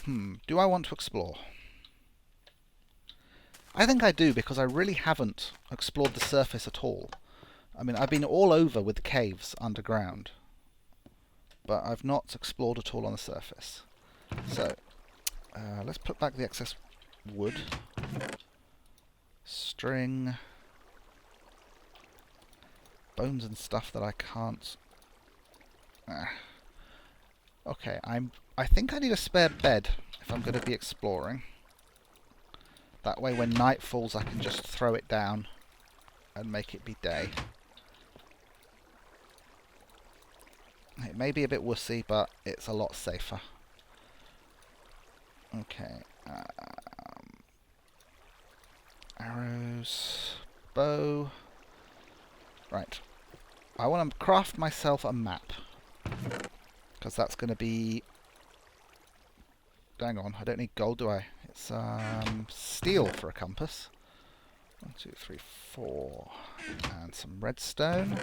Do I want to explore? I think I do, because I really haven't explored the surface at all. I mean, I've been all over with the caves underground, but I've not explored at all on the surface. So, let's put back the excess wood. String. Bones and stuff that I can't... Okay, I think I need a spare bed if I'm going to be exploring. That way when night falls I can just throw it down and make it be day. It may be a bit wussy, but it's a lot safer. Okay. Arrows. Bow. Right. I want to craft myself a map. Because that's going to be... Hang on, I don't need gold, do I? It's steel for a compass. 1, 2, 3, 4. And some redstone.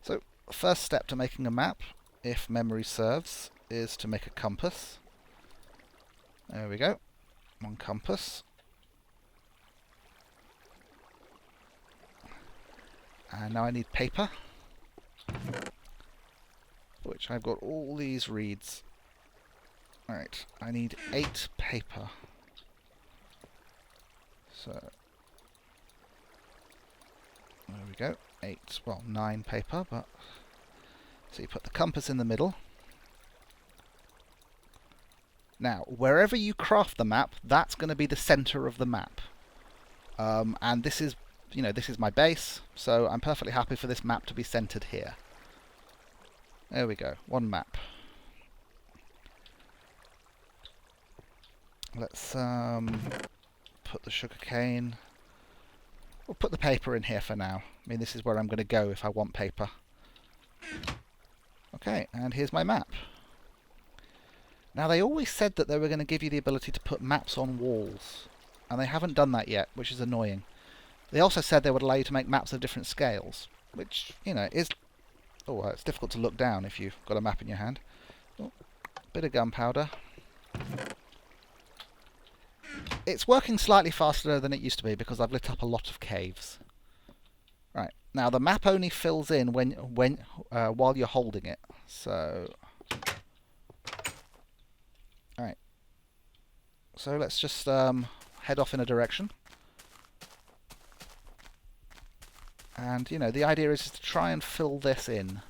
So, first step to making a map, if memory serves, is to make a compass. There we go. One compass. And now I need paper, which I've got all these reeds. Alright, I need 8 paper. So, there we go. 8, well, 9 paper, but... So you put the compass in the middle. Now, wherever you craft the map, that's going to be the center of the map. And this is, you know, this is my base, so I'm perfectly happy for this map to be centered here. There we go, one map. Let's put the sugarcane. We'll put the paper in here for now. I mean, this is where I'm going to go if I want paper. Okay, and here's my map. Now, they always said that they were going to give you the ability to put maps on walls, and they haven't done that yet, which is annoying. They also said they would allow you to make maps of different scales, which, you know, is... Oh, it's difficult to look down if you've got a map in your hand. Oh, bit of gunpowder. It's working slightly faster than it used to be because I've lit up a lot of caves. Right, now the map only fills in while you're holding it, so... Alright. So let's just head off in a direction. And, you know, the idea is to try and fill this in.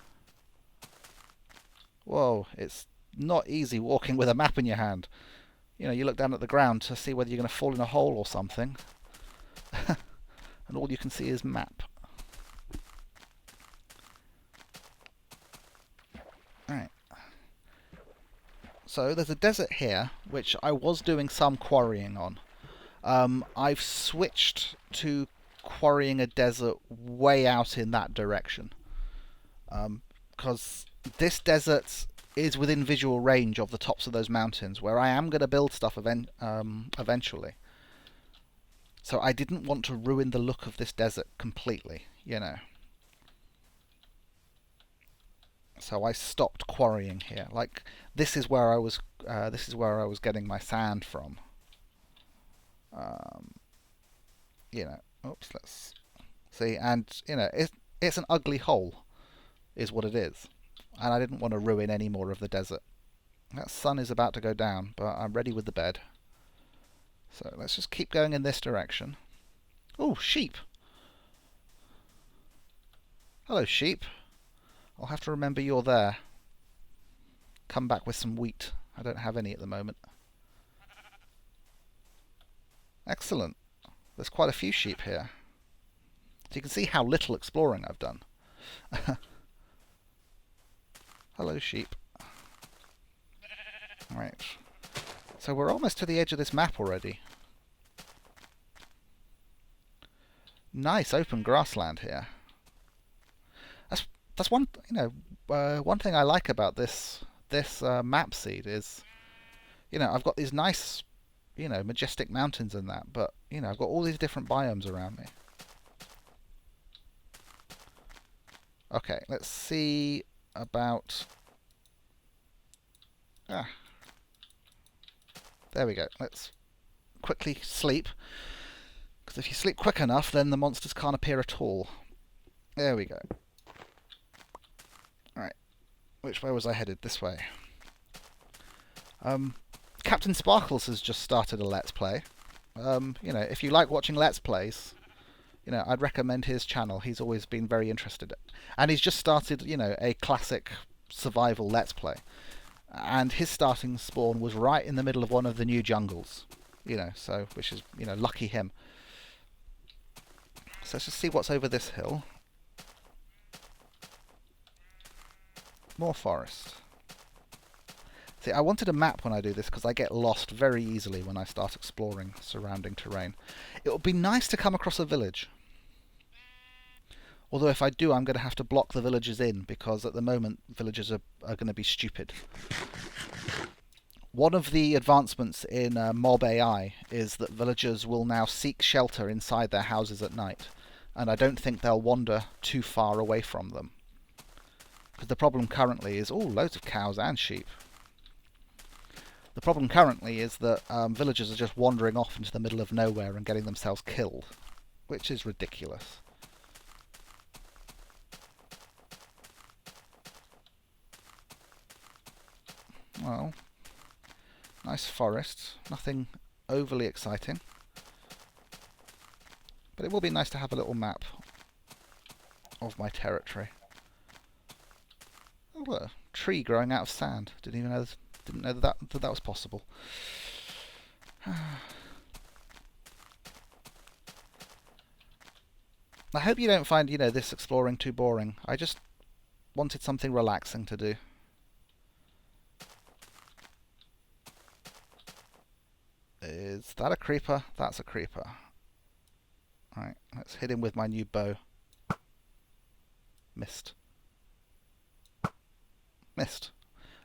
Whoa, it's not easy walking with a map in your hand. You know, you look down at the ground to see whether you're going to fall in a hole or something. And all you can see is map. Alright. So there's a desert here, which I was doing some quarrying on. I've switched to quarrying a desert way out in that direction. Because this desert is within visual range of the tops of those mountains, where I am going to build stuff eventually. So I didn't want to ruin the look of this desert completely, you know. So I stopped quarrying here. Like, this is where I was getting my sand from. You know, oops, let's see, and you know, it's an ugly hole, is what it is. And I didn't want to ruin any more of the desert. That sun is about to go down, but I'm ready with the bed. So let's just keep going in this direction. Oh, sheep! Hello, sheep. I'll have to remember you're there. Come back with some wheat. I don't have any at the moment. Excellent. There's quite a few sheep here. So you can see how little exploring I've done. Hello, sheep. Right. So we're almost to the edge of this map already. Nice open grassland here. That's one, you know, one thing I like about this map seed is, you know, I've got these nice, you know, majestic mountains and that, but you know, I've got all these different biomes around me. Okay, let's see about... There we go. Let's quickly sleep. Because if you sleep quick enough, then the monsters can't appear at all. There we go. Right. Which way was I headed? This way. Captain Sparkles has just started a Let's Play. You know, if you like watching Let's Plays, you know, I'd recommend his channel. He's always been very interested. And he's just started, you know, a classic survival Let's Play. And his starting spawn was right in the middle of one of the new jungles. You know, so, which is, you know, lucky him. So let's just see what's over this hill. More forest. See, I wanted a map when I do this because I get lost very easily when I start exploring surrounding terrain. It would be nice to come across a village. Although if I do, I'm going to have to block the villagers in because at the moment villagers are going to be stupid. One of the advancements in Mob AI is that villagers will now seek shelter inside their houses at night. And I don't think they'll wander too far away from them. Because the problem currently is... Oh, loads of cows and sheep. The problem currently is that villagers are just wandering off into the middle of nowhere and getting themselves killed. Which is ridiculous. Well, nice forest. Nothing overly exciting. But it will be nice to have a little map of my territory. Oh, look, a tree growing out of sand. Didn't know that was possible. I hope you don't find, you know, this exploring too boring. I just wanted something relaxing to do. Is that a creeper? That's a creeper. Right, let's hit him with my new bow. Missed. Missed.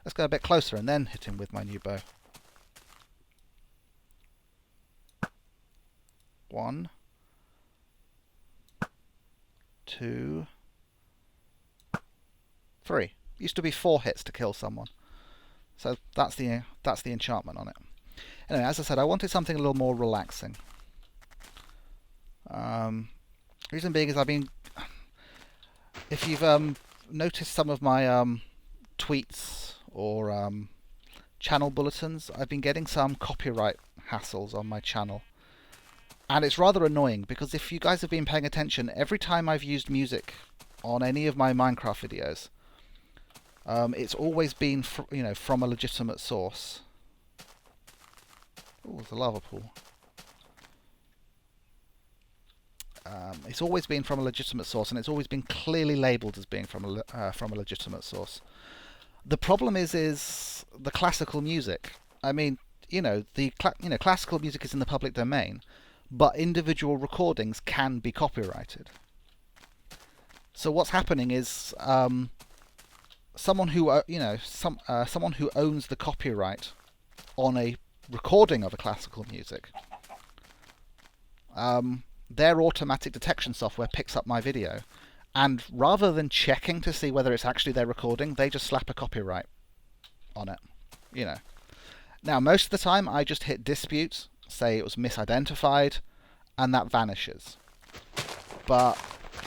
Let's go a bit closer and then hit him with my new bow. 1, 2, 3. Used to be 4 hits to kill someone. So that's the enchantment on it. Anyway, as I said, I wanted something a little more relaxing. Reason being is if you've noticed some of my tweets or channel bulletins, I've been getting some copyright hassles on my channel. And it's rather annoying because if you guys have been paying attention, every time I've used music on any of my Minecraft videos, it's always been from a legitimate source. Oh, there's a lava pool. It's always been from a legitimate source, and it's always been clearly labelled as being from a legitimate source. The problem is the classical music. I mean, classical music is in the public domain, but individual recordings can be copyrighted. So what's happening is someone who someone who owns the copyright on a recording of a classical music. Their automatic detection software picks up my video, and rather than checking to see whether it's actually their recording, they just slap a copyright on it. You know. Now, most of the time, I just hit dispute, say it was misidentified, and that vanishes. But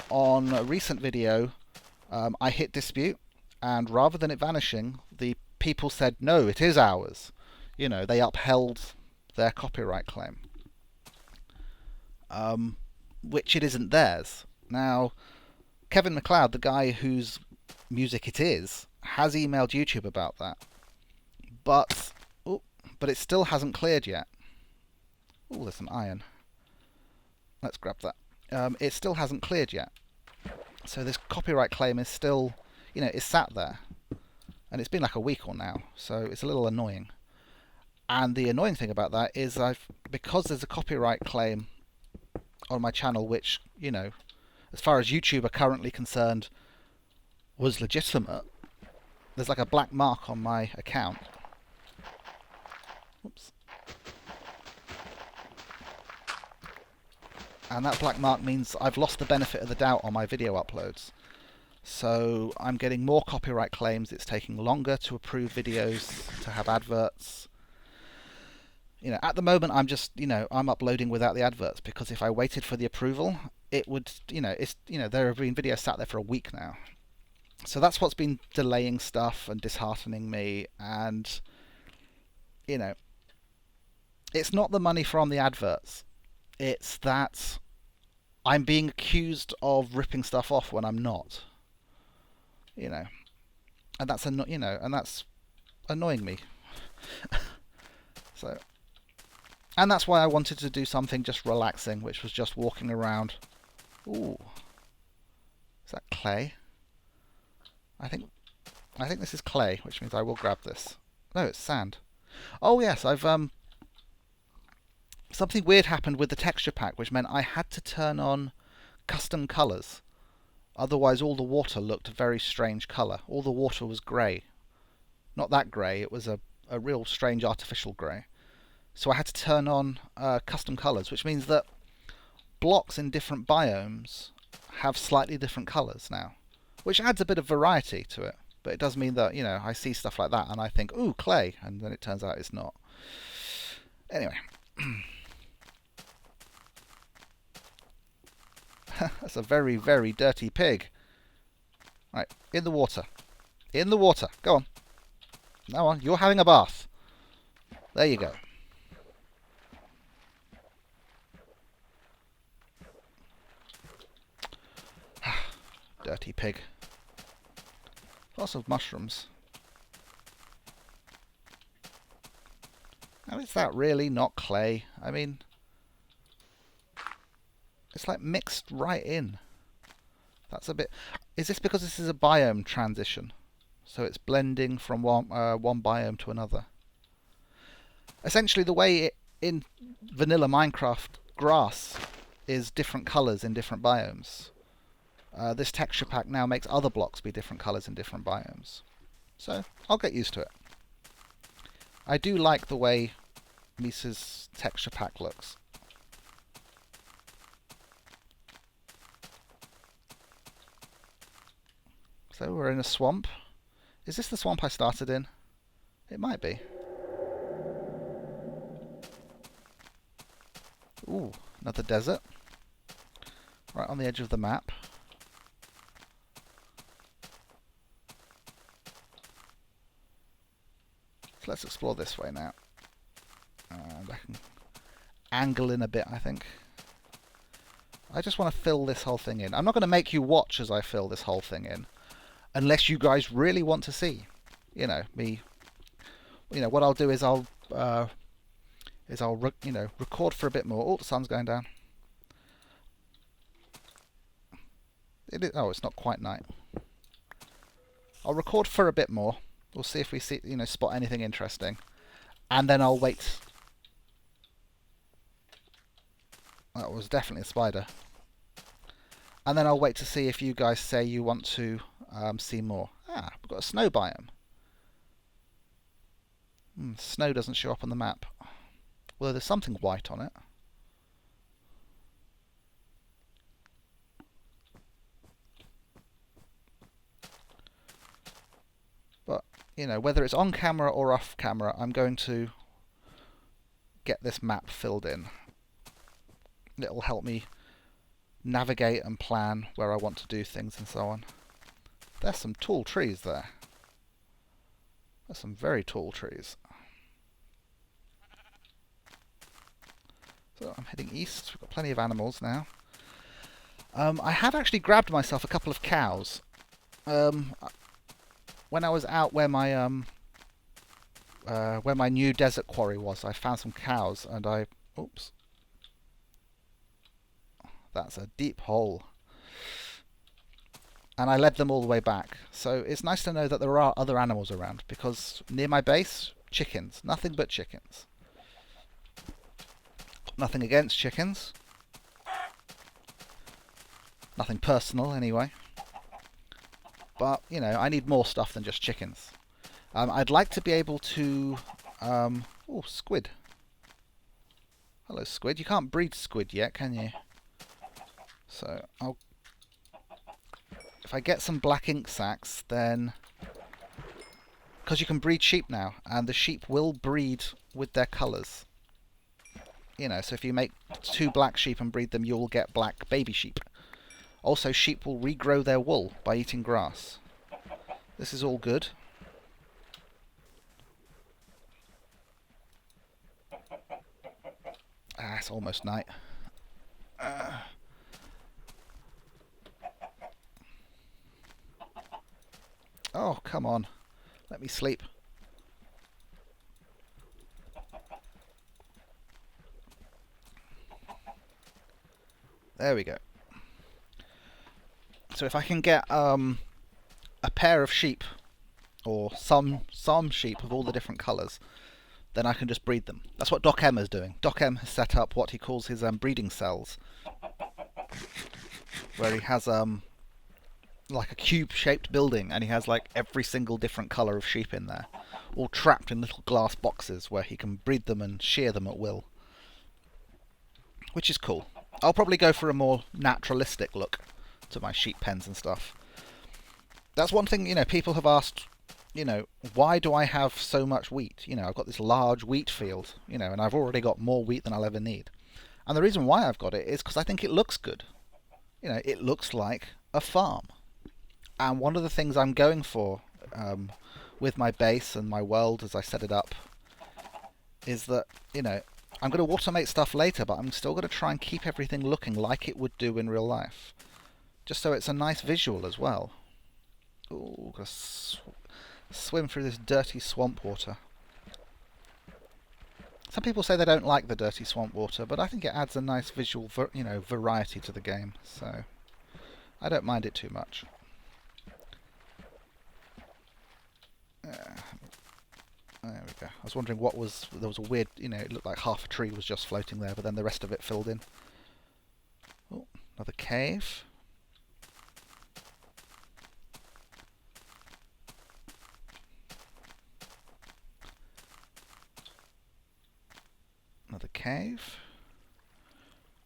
on a recent video, I hit dispute, and rather than it vanishing, the people said, no, it is ours. You know, they upheld their copyright claim. Which it isn't theirs. Now, Kevin MacLeod, the guy whose music it is, has emailed YouTube about that. But it still hasn't cleared yet. Oh, there's some iron. Let's grab that. It still hasn't cleared yet. So this copyright claim is still, is sat there. And it's been like a week or now, so it's a little annoying. And the annoying thing about that is because there's a copyright claim on my channel, which, as far as YouTube are currently concerned, was legitimate, there's like a black mark on my account. Oops. And that black mark means I've lost the benefit of the doubt on my video uploads. So I'm getting more copyright claims. It's taking longer to approve videos, to have adverts. You know, at the moment I'm just, I'm uploading without the adverts, because if I waited for the approval, it would, there have been videos sat there for a week now. So that's what's been delaying stuff and disheartening me. And, it's not the money from the adverts. It's that I'm being accused of ripping stuff off when I'm not. And that's and that's annoying me. So, and that's why I wanted to do something just relaxing, which was just walking around. Ooh, is that clay? I think this is clay, which means I will grab this. No, it's sand. Oh yes, I've something weird happened with the texture pack, which meant I had to turn on custom colors. Otherwise, all the water looked a very strange color. All the water was grey. Not that grey, it was a real strange artificial grey. So I had to turn on custom colors, which means that blocks in different biomes have slightly different colors now, which adds a bit of variety to it. But it does mean that, I see stuff like that and I think, ooh, clay, and then it turns out it's not. Anyway. That's a very, very dirty pig. Right, in the water. In the water. Go on. Now on, you're having a bath. There you go. Dirty pig. Lots of mushrooms. Now, is that really not clay? I mean, it's like mixed right in. That's a bit... Is this because this is a biome transition? So it's blending from one biome to another. Essentially, the way in vanilla Minecraft grass is different colours in different biomes. This texture pack now makes other blocks be different colours in different biomes. So, I'll get used to it. I do like the way Misa's texture pack looks. So we're in a swamp. Is this the swamp I started in? It might be. Ooh, another desert. Right on the edge of the map. So let's explore this way now. And I can angle in a bit, I think. I just want to fill this whole thing in. I'm not going to make you watch as I fill this whole thing in, unless you guys really want to see, me. What I'll do is I'll record for a bit more. Oh, the sun's going down. Oh, it's not quite night. I'll record for a bit more. We'll see if we spot anything interesting, and then I'll wait. That was definitely a spider. And then I'll wait to see if you guys say you want to see more. Ah, we've got a snow biome. Snow doesn't show up on the map. Well, there's something white on it. But, whether it's on camera or off camera, I'm going to get this map filled in. It'll help me navigate and plan where I want to do things and so on. There's some tall trees there. There's some very tall trees. So I'm heading east. We've got plenty of animals now. I have actually grabbed myself a couple of cows. When I was out where my new desert quarry was, I found some cows and I... Oops. That's a deep hole. And I led them all the way back. So it's nice to know that there are other animals around, because near my base, chickens. Nothing but chickens. Nothing against chickens. Nothing personal, anyway. But, I need more stuff than just chickens. I'd like to be able to... oh, squid. Hello, squid. You can't breed squid yet, can you? So, if if I get some black ink sacs, then... Because you can breed sheep now, and the sheep will breed with their colours. You know, so if you make 2 black sheep and breed them, you'll get black baby sheep. Also, sheep will regrow their wool by eating grass. This is all good. Ah, it's almost night. Oh, come on. Let me sleep. There we go. So if I can get a pair of sheep, or some sheep of all the different colours, then I can just breed them. That's what Doc M is doing. Doc M has set up what he calls his breeding cells, where he has like a cube-shaped building, and he has like every single different colour of sheep in there, all trapped in little glass boxes where he can breed them and shear them at will, which is cool. I'll probably go for a more naturalistic look to my sheep pens and stuff. That's one thing, you know, people have asked, you know, why do I have so much wheat? You know, I've got this large wheat field, you know, and I've already got more wheat than I'll ever need. And the reason why I've got it is because I think it looks good. You know, it looks like a farm. And one of the things I'm going for with my base and my world as I set it up is that, you know, I'm going to automate stuff later, but I'm still going to try and keep everything looking like it would do in real life. Just so it's a nice visual as well. Ooh, gotta swim through this dirty swamp water. Some people say they don't like the dirty swamp water, but I think it adds a nice visual, you know, variety to the game. So I don't mind it too much. There we go. I was wondering what was... There was a weird... You know, it looked like half a tree was just floating there, but then the rest of it filled in. Oh, another cave. Another cave.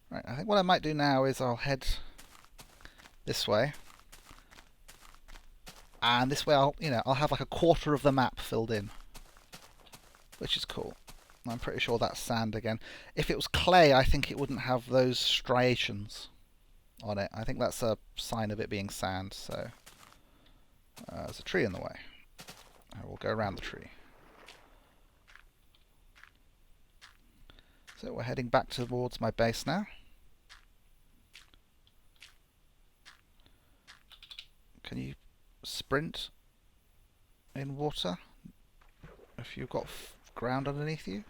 Right, I think what I might do now is I'll head this way. And this way I'll have like a quarter of the map filled in, which is cool. I'm pretty sure that's sand again. If it was clay, I think it wouldn't have those striations on it. I think that's a sign of it being sand. So there's a tree in the way. I will go around the tree. So we're heading back towards my base now. Can you sprint in water if you've got ground underneath you?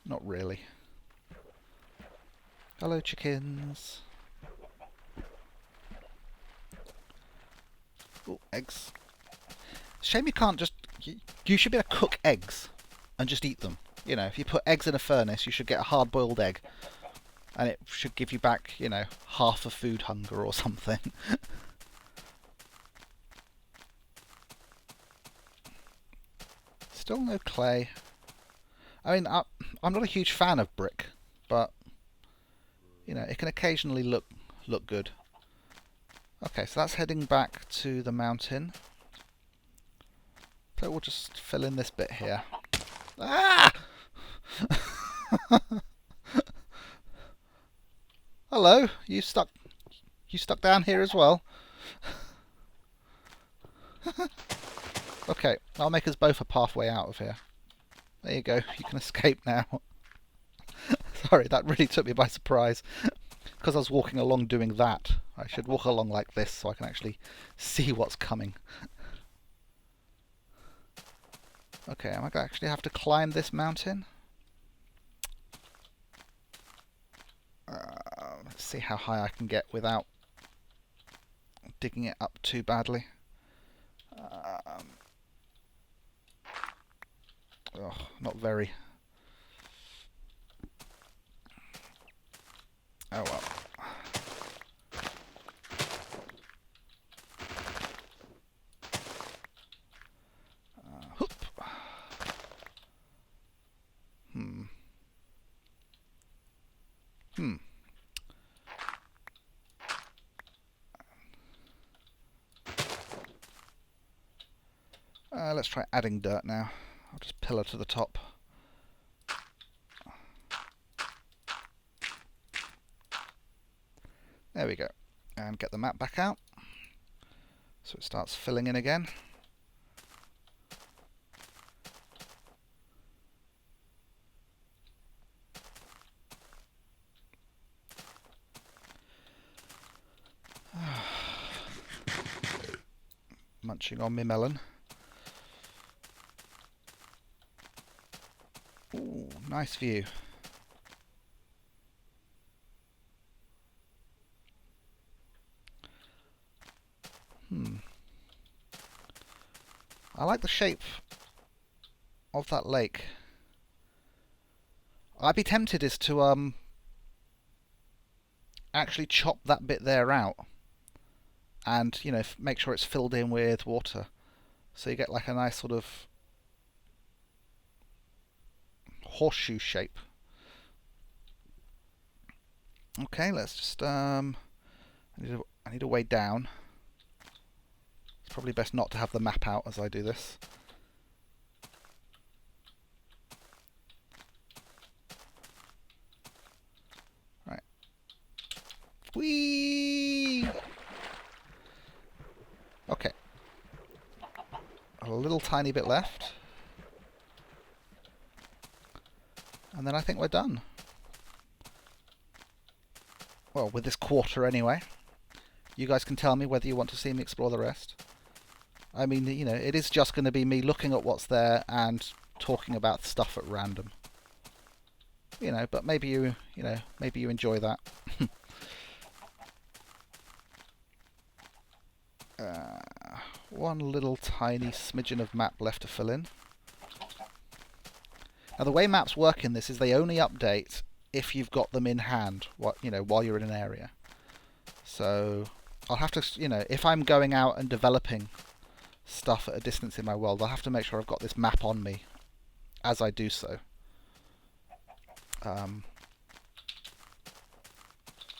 Not really. Hello, chickens. Oh, eggs. Shame you can't just... You should be able to cook eggs and just eat them. You know, if you put eggs in a furnace, you should get a hard-boiled egg. And it should give you back, you know, half a food hunger or something. Still no clay. I mean, I'm not a huge fan of brick, but, you know, it can occasionally look good. Okay, so that's heading back to the mountain. So we'll just fill in this bit here. Ah! Hello, you stuck down here as well? Okay, I'll make us both a pathway out of here. There you go, you can escape now. Sorry, that really took me by surprise. Because I was walking along doing that. I should walk along like this so I can actually see what's coming. Okay, am I going to actually have to climb this mountain? Let's see how high I can get without digging it up too badly. Oh, not very. Oh well. Hoop. let's try adding dirt now. I'll just pillar to the top. There we go. And get the map back out. So it starts filling in again. Munching on me melon. Ooh, nice view. I like the shape of that lake. I'd be tempted is to actually chop that bit there out and, you know, make sure it's filled in with water, so you get like a nice sort of horseshoe shape. Okay, let's just I need a way down. It's probably best not to have the map out as I do this. Right. Whee! Okay. A little tiny bit left. And then I think we're done. Well, with this quarter anyway. You guys can tell me whether you want to see me explore the rest. I mean, you know, it is just going to be me looking at what's there and talking about stuff at random. You know, but maybe you enjoy that. One little tiny smidgen of map left to fill in. Now, the way maps work in this is they only update if you've got them in hand, while you're in an area. So I'll have to, you know, if I'm going out and developing stuff at a distance in my world, I'll have to make sure I've got this map on me as I do so.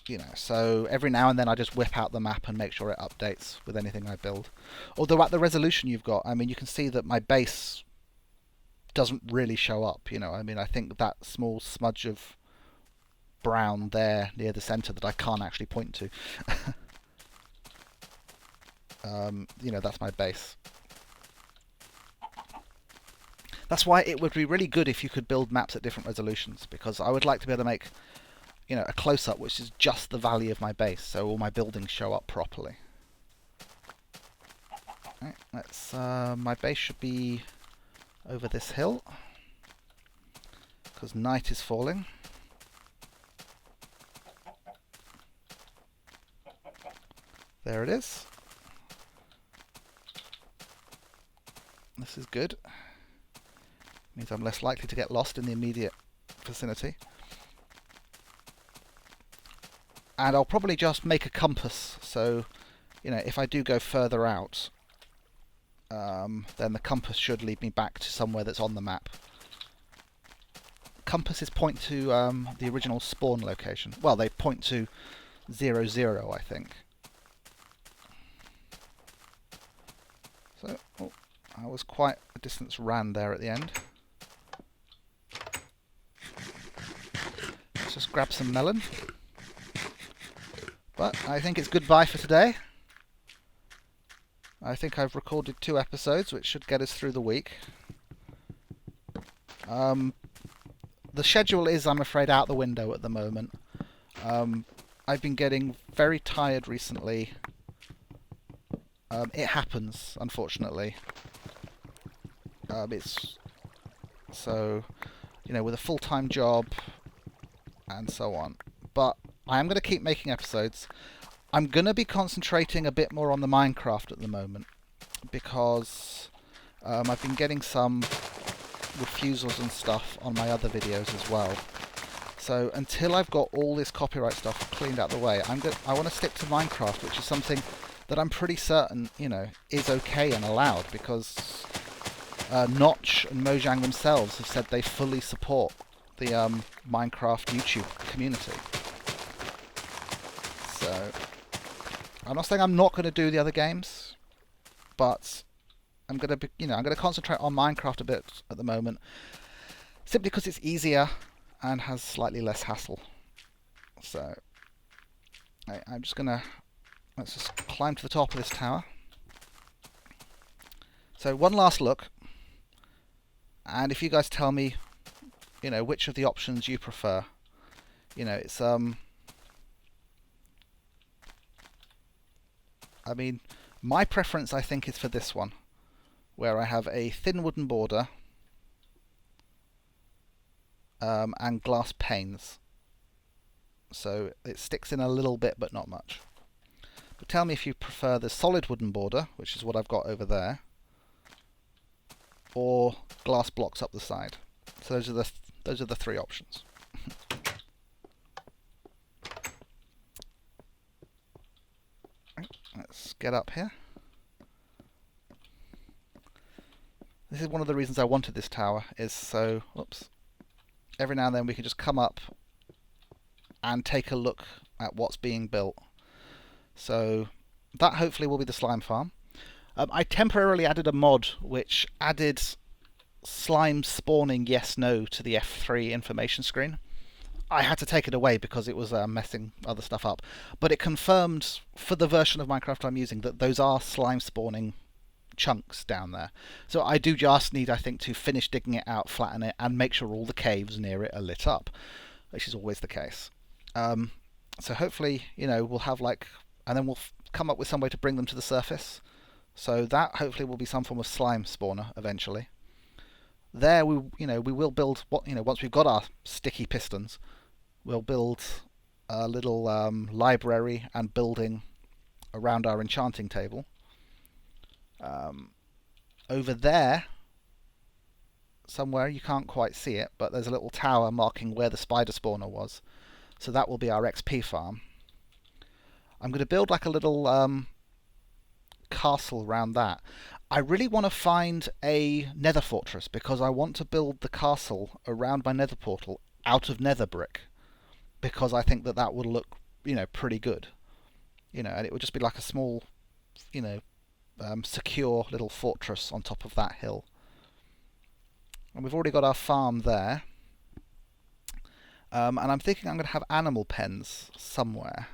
You know, so every now and then I just whip out the map and make sure it updates with anything I build. Although at the resolution you've got, I mean, you can see that my base doesn't really show up, you know. I mean, I think that small smudge of brown there near the center that I can't actually point to. You know, that's my base. That's why it would be really good if you could build maps at different resolutions, because I would like to be able to make, you know, a close-up which is just the valley of my base, so all my buildings show up properly. Right, let's. My base should be over this hill, because night is falling. There it is. This is good. Means I'm less likely to get lost in the immediate vicinity. And I'll probably just make a compass, so, you know, if I do go further out, then the compass should lead me back to somewhere that's on the map. Compasses point to the original spawn location. Well, they point to 00, I think. So, oh, I was quite a distance ran there at the end. Let's just grab some melon. But I think it's goodbye for today. I think I've recorded 2 episodes, which should get us through the week. The schedule is, I'm afraid, out the window at the moment. I've been getting very tired recently. It happens, unfortunately. It's so, you know, with a full-time job and so on. But I am going to keep making episodes. I'm going to be concentrating a bit more on the Minecraft at the moment, because I've been getting some refusals and stuff on my other videos as well. So until I've got all this copyright stuff cleaned out the way, I want to stick to Minecraft, which is something that I'm pretty certain, you know, is okay and allowed, because Notch and Mojang themselves have said they fully support the Minecraft YouTube community. So I'm not saying I'm not going to do the other games, but I'm going to, I'm going to concentrate on Minecraft a bit at the moment, simply because it's easier and has slightly less hassle. So I'm just going to, let's just climb to the top of this tower. So one last look, and if you guys tell me, which of the options you prefer. It's I mean, my preference, I think, is for this one, where I have a thin wooden border and glass panes. So it sticks in a little bit, but not much. But tell me if you prefer the solid wooden border, which is what I've got over there, or glass blocks up the side. So those are the three options. Let's get up here. This is one of the reasons I wanted this tower, is so, every now and then we can just come up and take a look at what's being built. So that hopefully will be the slime farm. I temporarily added a mod which added slime spawning yes/no to the F3 information screen. I had to take it away because it was messing other stuff up. But it confirmed for the version of Minecraft I'm using that those are slime spawning chunks down there. So I do just need, I think, to finish digging it out, flatten it, and make sure all the caves near it are lit up, which is always the case. So hopefully, we'll have and then we'll come up with some way to bring them to the surface. So that hopefully will be some form of slime spawner eventually. There we will build once we've got our sticky pistons, we'll build a little library and building around our enchanting table. Over there, somewhere, you can't quite see it, but there's a little tower marking where the spider spawner was. So that will be our XP farm. I'm going to build like a little castle around that. I really want to find a nether fortress because I want to build the castle around my nether portal out of nether brick, because I think that would look, pretty good. And it would just be like a small, secure little fortress on top of that hill. And we've already got our farm there. And I'm thinking I'm going to have animal pens somewhere.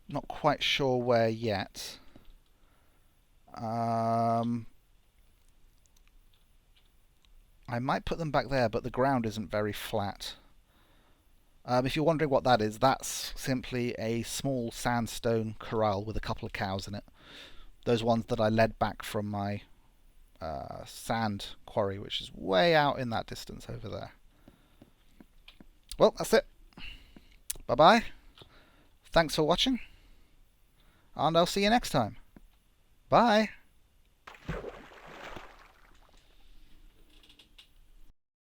Not quite sure where yet. I might put them back there, but the ground isn't very flat. If you're wondering what that is, that's simply a small sandstone corral with a couple of cows in it. Those ones that I led back from my sand quarry, which is way out in that distance over there. Well, that's it. Bye-bye. Thanks for watching, and I'll see you next time. Bye.